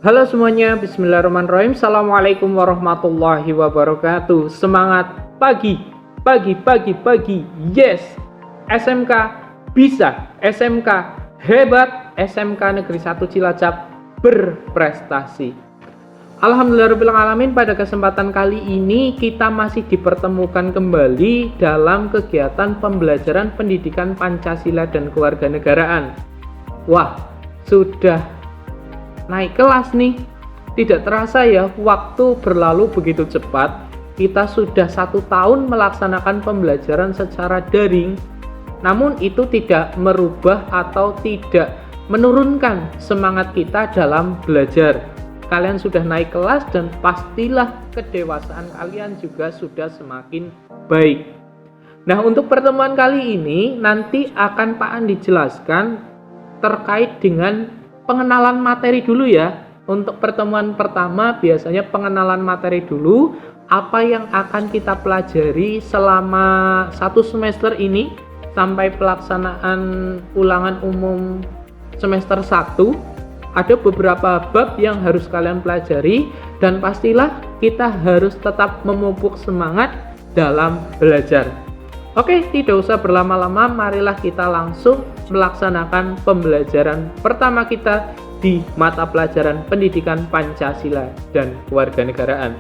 Halo semuanya, bismillahirrahmanirrahim. Assalamualaikum warahmatullahi wabarakatuh. Semangat pagi, pagi. Yes, SMK bisa, SMK hebat, SMK Negeri 1 Cilacap berprestasi. Alhamdulillahirrahmanirrahim, pada kesempatan kali ini kita masih dipertemukan kembali dalam kegiatan pembelajaran pendidikan Pancasila dan Kewarganegaraan. Wah, sudah naik kelas nih. Tidak terasa ya, waktu berlalu begitu cepat. Kita sudah 1 tahun melaksanakan pembelajaran secara daring. Namun itu tidak merubah atau tidak menurunkan semangat kita dalam belajar. Kalian sudah naik kelas dan pastilah kedewasaan kalian juga sudah semakin baik. Nah, untuk pertemuan kali ini nanti akan Pak Andi jelaskan terkait dengan pengenalan materi dulu ya. Untuk pertemuan pertama biasanya pengenalan materi dulu, apa yang akan kita pelajari selama 1 semester ini sampai pelaksanaan ulangan umum semester 1. Ada beberapa bab yang harus kalian pelajari dan pastilah kita harus tetap memupuk semangat dalam belajar. Oke, tidak usah berlama-lama, marilah kita langsung melaksanakan pembelajaran pertama kita di mata pelajaran pendidikan Pancasila dan Kewarganegaraan.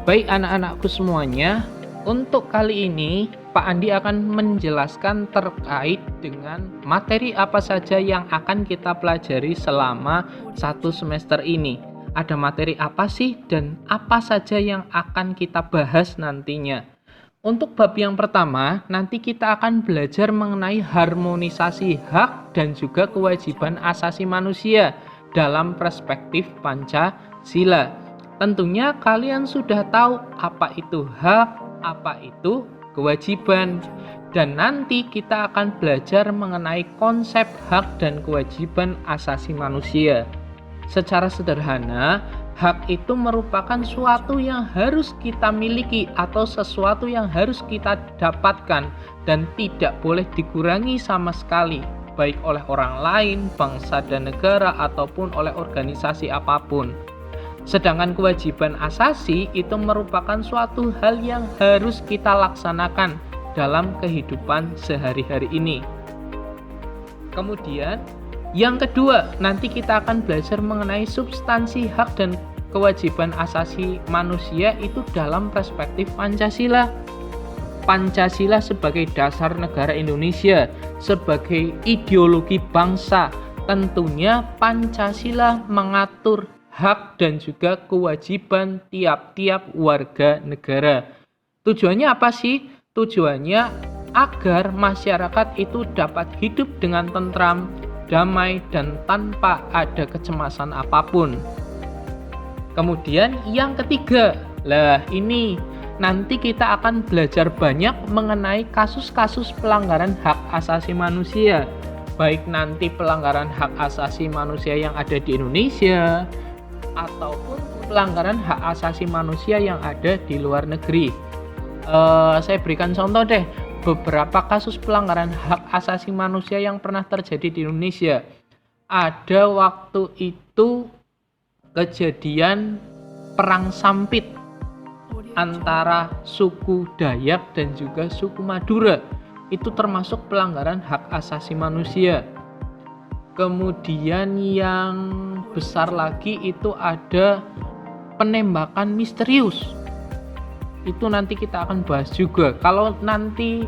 Baik anak-anakku semuanya, untuk kali ini Pak Andi akan menjelaskan terkait dengan materi apa saja yang akan kita pelajari selama 1 semester ini. Ada materi apa sih dan apa saja yang akan kita bahas nantinya. Untuk bab yang pertama, nanti kita akan belajar mengenai harmonisasi hak dan juga kewajiban asasi manusia dalam perspektif Pancasila. Tentunya kalian sudah tahu apa itu hak, apa itu kewajiban. Dan nanti kita akan belajar mengenai konsep hak dan kewajiban asasi manusia. Secara sederhana, hak itu merupakan suatu yang harus kita miliki atau sesuatu yang harus kita dapatkan dan tidak boleh dikurangi sama sekali, baik oleh orang lain, bangsa dan negara ataupun oleh organisasi apapun. Sedangkan kewajiban asasi itu merupakan suatu hal yang harus kita laksanakan dalam kehidupan sehari-hari ini. Kemudian yang kedua, nanti kita akan belajar mengenai substansi hak dan kewajiban asasi manusia itu dalam perspektif Pancasila. Pancasila sebagai dasar negara Indonesia, sebagai ideologi bangsa, tentunya Pancasila mengatur hak dan juga kewajiban tiap-tiap warga negara. Tujuannya apa sih? Tujuannya agar masyarakat itu dapat hidup dengan tentram, damai, dan tanpa ada kecemasan apapun. Kemudian yang ketiga, ini nanti kita akan belajar banyak mengenai kasus-kasus pelanggaran hak asasi manusia. Baik nanti pelanggaran hak asasi manusia yang ada di Indonesia ataupun pelanggaran hak asasi manusia yang ada di luar negeri. Saya berikan contoh deh, beberapa kasus pelanggaran hak asasi manusia yang pernah terjadi di Indonesia. Ada waktu itu kejadian perang sampit antara suku Dayak dan juga suku Madura. Itu termasuk pelanggaran hak asasi manusia. Kemudian yang besar lagi itu ada penembakan misterius. Itu nanti kita akan bahas juga. Kalau nanti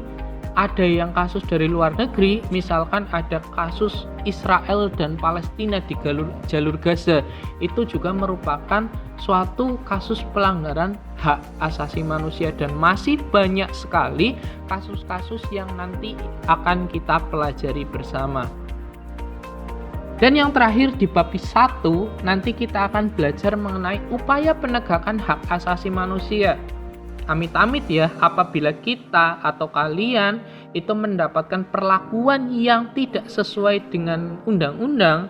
ada yang kasus dari luar negeri, misalkan ada kasus Israel dan Palestina di jalur Gaza, itu juga merupakan suatu kasus pelanggaran hak asasi manusia dan masih banyak sekali kasus-kasus yang nanti akan kita pelajari bersama. Dan yang terakhir di bab 1, nanti kita akan belajar mengenai upaya penegakan hak asasi manusia. Amit-amit ya, apabila kita atau kalian itu mendapatkan perlakuan yang tidak sesuai dengan undang-undang,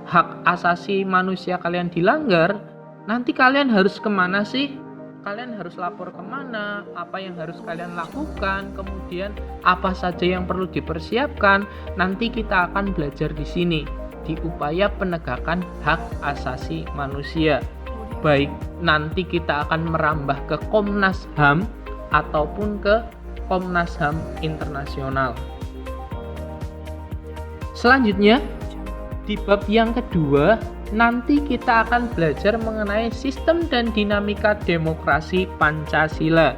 hak asasi manusia kalian dilanggar, nanti kalian harus kemana sih? Kalian harus lapor kemana? Apa yang harus kalian lakukan? Kemudian apa saja yang perlu dipersiapkan? Nanti kita akan belajar di sini. di upaya penegakan hak asasi manusia. Baik nanti kita akan merambah ke Komnas HAM ataupun ke Komnas HAM internasional. Selanjutnya, di bab yang kedua, nanti kita akan belajar mengenai sistem dan dinamika demokrasi Pancasila.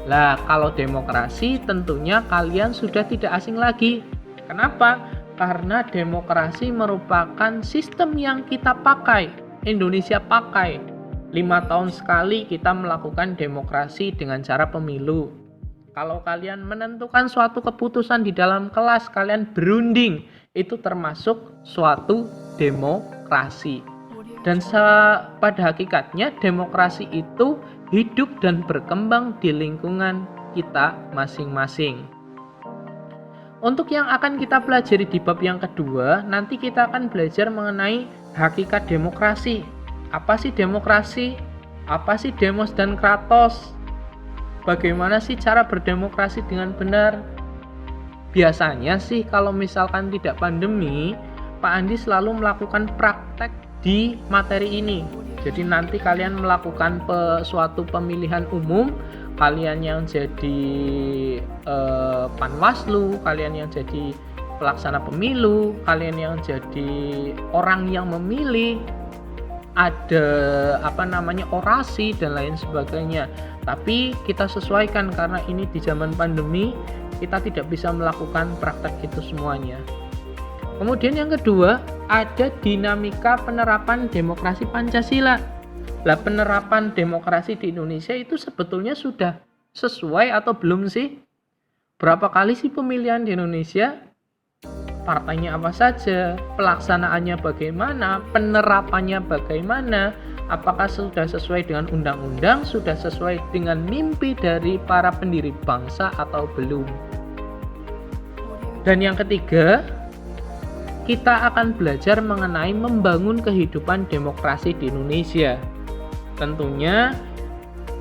Lah, kalau demokrasi tentunya kalian sudah tidak asing lagi. Kenapa? Karena demokrasi merupakan sistem yang kita pakai, Indonesia pakai. 5 tahun sekali kita melakukan demokrasi dengan cara pemilu. Kalau kalian menentukan suatu keputusan di dalam kelas, kalian berunding, itu termasuk suatu demokrasi. Dan pada hakikatnya demokrasi itu hidup dan berkembang di lingkungan kita masing-masing. Untuk yang akan kita pelajari di bab yang kedua, nanti kita akan belajar mengenai hakikat demokrasi. Apa sih demokrasi? Apa sih demos dan kratos? Bagaimana sih cara berdemokrasi dengan benar? Biasanya sih kalau misalkan tidak pandemi, Pak Andi selalu melakukan praktek di materi ini. Jadi nanti kalian melakukan suatu pemilihan umum, kalian yang jadi Panwaslu, kalian yang jadi pelaksana pemilu, kalian yang jadi orang yang memilih, ada orasi dan lain sebagainya. Tapi kita sesuaikan karena ini di zaman pandemi, kita tidak bisa melakukan praktek itu semuanya. Kemudian yang kedua, ada dinamika penerapan demokrasi Pancasila. Lah, penerapan demokrasi di Indonesia itu sebetulnya sudah sesuai atau belum sih? Berapa kali sih pemilihan di Indonesia? Partainya apa saja? Pelaksanaannya bagaimana? Penerapannya bagaimana? Apakah sudah sesuai dengan undang-undang? Sudah sesuai dengan mimpi dari para pendiri bangsa atau belum? Dan yang ketiga, kita akan belajar mengenai membangun kehidupan demokrasi di Indonesia. Tentunya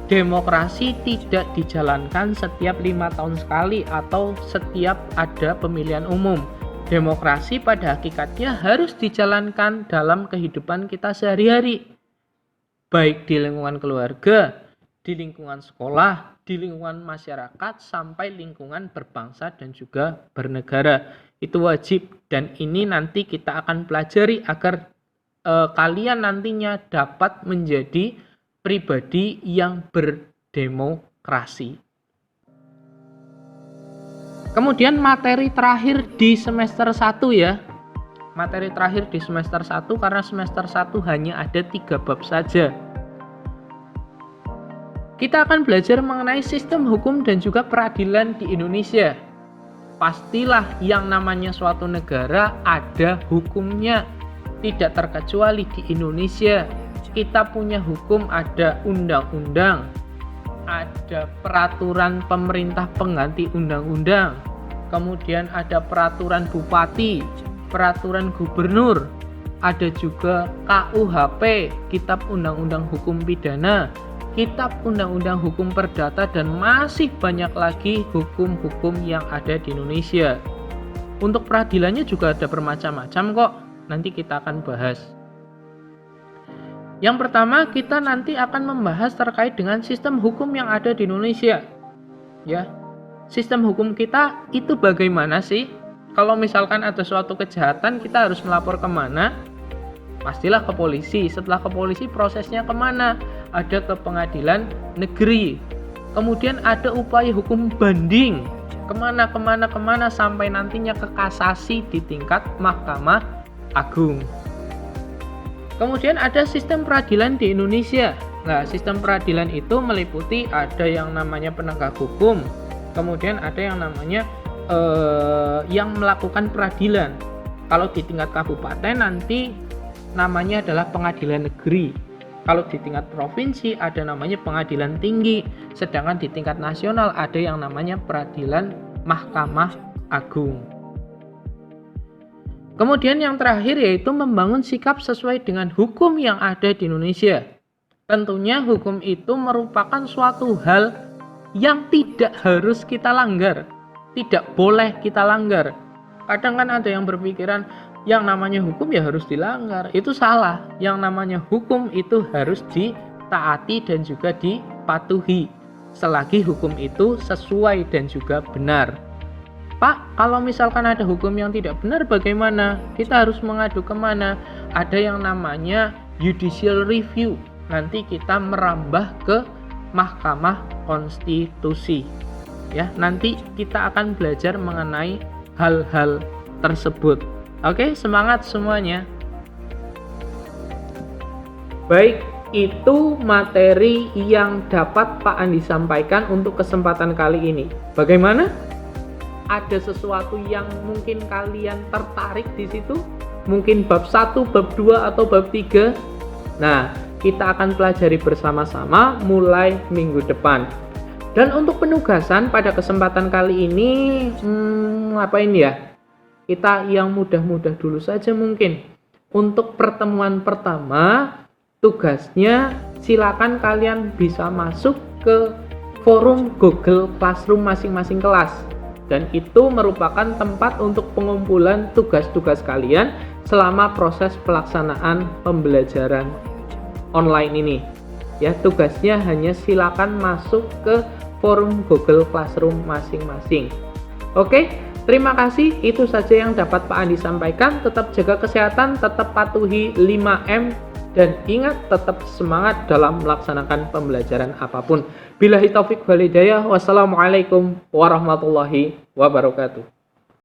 demokrasi tidak dijalankan setiap 5 tahun sekali atau setiap ada pemilihan umum. Demokrasi pada hakikatnya harus dijalankan dalam kehidupan kita sehari-hari. Baik di lingkungan keluarga, di lingkungan sekolah, di lingkungan masyarakat, sampai lingkungan berbangsa dan juga bernegara. Itu wajib, dan ini nanti kita akan pelajari agar kalian nantinya dapat menjadi pribadi yang berdemokrasi. Kemudian materi terakhir di semester 1 ya. Materi terakhir di semester 1 karena semester 1 hanya ada 3 bab saja. Kita akan belajar mengenai sistem hukum dan juga peradilan di Indonesia. Pastilah yang namanya suatu negara ada hukumnya, tidak terkecuali di Indonesia. Kita punya hukum, ada undang-undang, ada peraturan pemerintah pengganti undang-undang, kemudian ada peraturan bupati, peraturan gubernur, ada juga KUHP, Kitab Undang-Undang Hukum Pidana, Kitab Undang-Undang Hukum Perdata, dan masih banyak lagi hukum-hukum yang ada di Indonesia. Untuk peradilannya juga ada bermacam-macam kok, nanti kita akan bahas. Yang pertama, kita nanti akan membahas terkait dengan sistem hukum yang ada di Indonesia. Ya, sistem hukum kita itu bagaimana sih? Kalau misalkan ada suatu kejahatan, kita harus melapor kemana? Pastilah ke polisi. Setelah ke polisi, prosesnya kemana? Ada ke pengadilan negeri. Kemudian ada upaya hukum banding. Kemana sampai nantinya ke kasasi di tingkat Mahkamah Agung. Kemudian ada sistem peradilan di Indonesia. Nah, sistem peradilan itu meliputi ada yang namanya penegak hukum. Kemudian ada yang namanya yang melakukan peradilan. Kalau di tingkat kabupaten nanti namanya adalah pengadilan negeri. Kalau di tingkat provinsi ada namanya pengadilan tinggi. Sedangkan di tingkat nasional ada yang namanya peradilan Mahkamah Agung. Kemudian yang terakhir yaitu membangun sikap sesuai dengan hukum yang ada di Indonesia. Tentunya hukum itu merupakan suatu hal yang tidak harus kita langgar. Tidak boleh kita langgar. Kadang kan ada yang berpikiran, Yang namanya hukum ya harus dilanggar. Itu salah. Yang namanya hukum itu harus ditaati dan juga dipatuhi. Selagi hukum itu sesuai dan juga benar. Pak, kalau misalkan ada hukum yang tidak benar bagaimana? Kita harus mengadu kemana? Ada yang namanya judicial review. Nanti kita merambah ke Mahkamah Konstitusi. Ya, nanti kita akan belajar mengenai hal-hal tersebut. Oke, semangat semuanya. Baik, itu materi yang dapat Pak Andi sampaikan untuk kesempatan kali ini. Bagaimana? Ada sesuatu yang mungkin kalian tertarik di situ? Mungkin bab 1, bab 2, atau bab 3? Nah, kita akan pelajari bersama-sama mulai minggu depan. Dan untuk penugasan pada kesempatan kali ini, ngapain ya? Kita yang mudah-mudah dulu saja mungkin. Untuk pertemuan pertama, tugasnya silakan kalian bisa masuk ke forum Google Classroom masing-masing kelas. Dan itu merupakan tempat untuk pengumpulan tugas-tugas kalian selama proses pelaksanaan pembelajaran online ini. Ya, tugasnya hanya silakan masuk ke forum Google Classroom masing-masing. Oke, terima kasih. Itu saja yang dapat Pak Andi sampaikan. Tetap jaga kesehatan, tetap patuhi 5M, dan ingat tetap semangat dalam melaksanakan pembelajaran apapun. Billahi taufik wal hidayah. Wassalamualaikum warahmatullahi wabarakatuh.